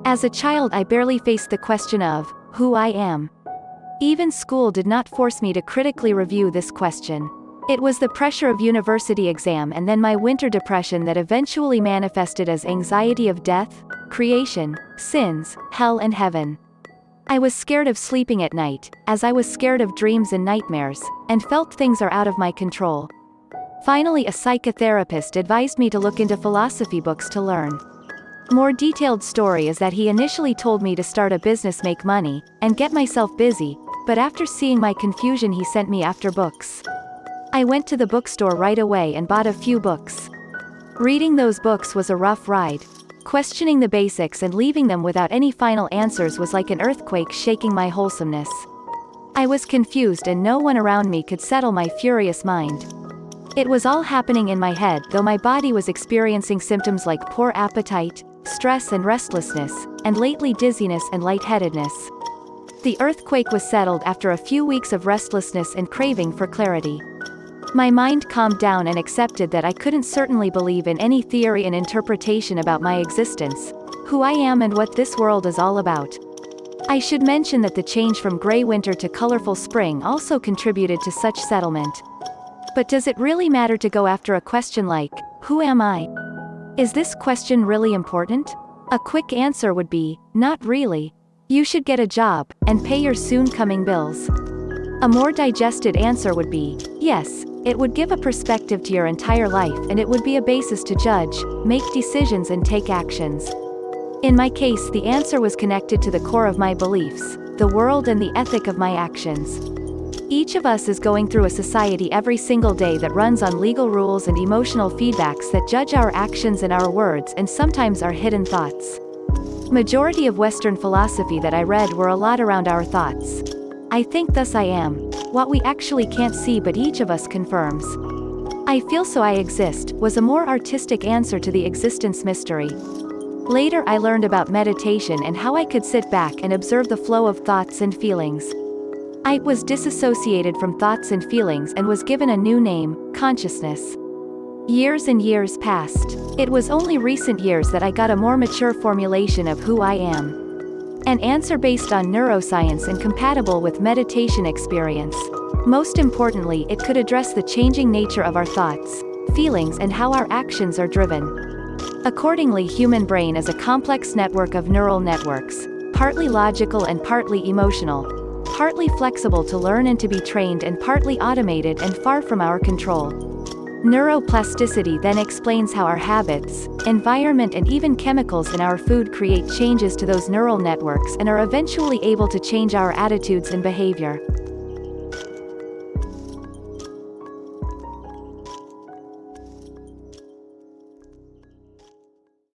As a child, I barely faced the question of who I am. Even school did not force me to critically review this question. It was the pressure of university exam and then my winter depression that eventually manifested as anxiety of death, creation, sins, hell and heaven. I was scared of sleeping at night, as I was scared of dreams and nightmares, and felt things are out of my control. Finally, a psychotherapist advised me to look into philosophy books to learn. More detailed story is that he initially told me to start a business, make money, and get myself busy, but after seeing my confusion he sent me after books. I went to the bookstore right away and bought a few books. Reading those books was a rough ride. Questioning the basics and leaving them without any final answers was like an earthquake shaking my wholesomeness. I was confused and no one around me could settle my furious mind. It was all happening in my head, though my body was experiencing symptoms like poor appetite, stress and restlessness, and lately dizziness and lightheadedness. The earthquake was settled after a few weeks of restlessness and craving for clarity. My mind calmed down and accepted that I couldn't certainly believe in any theory and interpretation about my existence, who I am and what this world is all about. I should mention that the change from gray winter to colorful spring also contributed to such settlement. But does it really matter to go after a question like, who am I? Is this question really important? A quick answer would be, not really. You should get a job, and pay your soon-coming bills. A more digested answer would be, yes, it would give a perspective to your entire life and it would be a basis to judge, make decisions and take actions. In my case, the answer was connected to the core of my beliefs, the world and the ethic of my actions. Each of us is going through a society every single day that runs on legal rules and emotional feedbacks that judge our actions and our words and sometimes our hidden thoughts. Majority of Western philosophy that I read were a lot around our thoughts. I think thus I am, what we actually can't see but each of us confirms. I feel so I exist, was a more artistic answer to the existence mystery. Later I learned about meditation and how I could sit back and observe the flow of thoughts and feelings. I was disassociated from thoughts and feelings and was given a new name, consciousness. Years and years passed. It was only recent years that I got a more mature formulation of who I am. An answer based on neuroscience and compatible with meditation experience. Most importantly, it could address the changing nature of our thoughts, feelings and how our actions are driven. Accordingly, human brain is a complex network of neural networks, partly logical and partly emotional, partly flexible to learn and to be trained and partly automated and far from our control. Neuroplasticity then explains how our habits, environment and even chemicals in our food create changes to those neural networks and are eventually able to change our attitudes and behavior.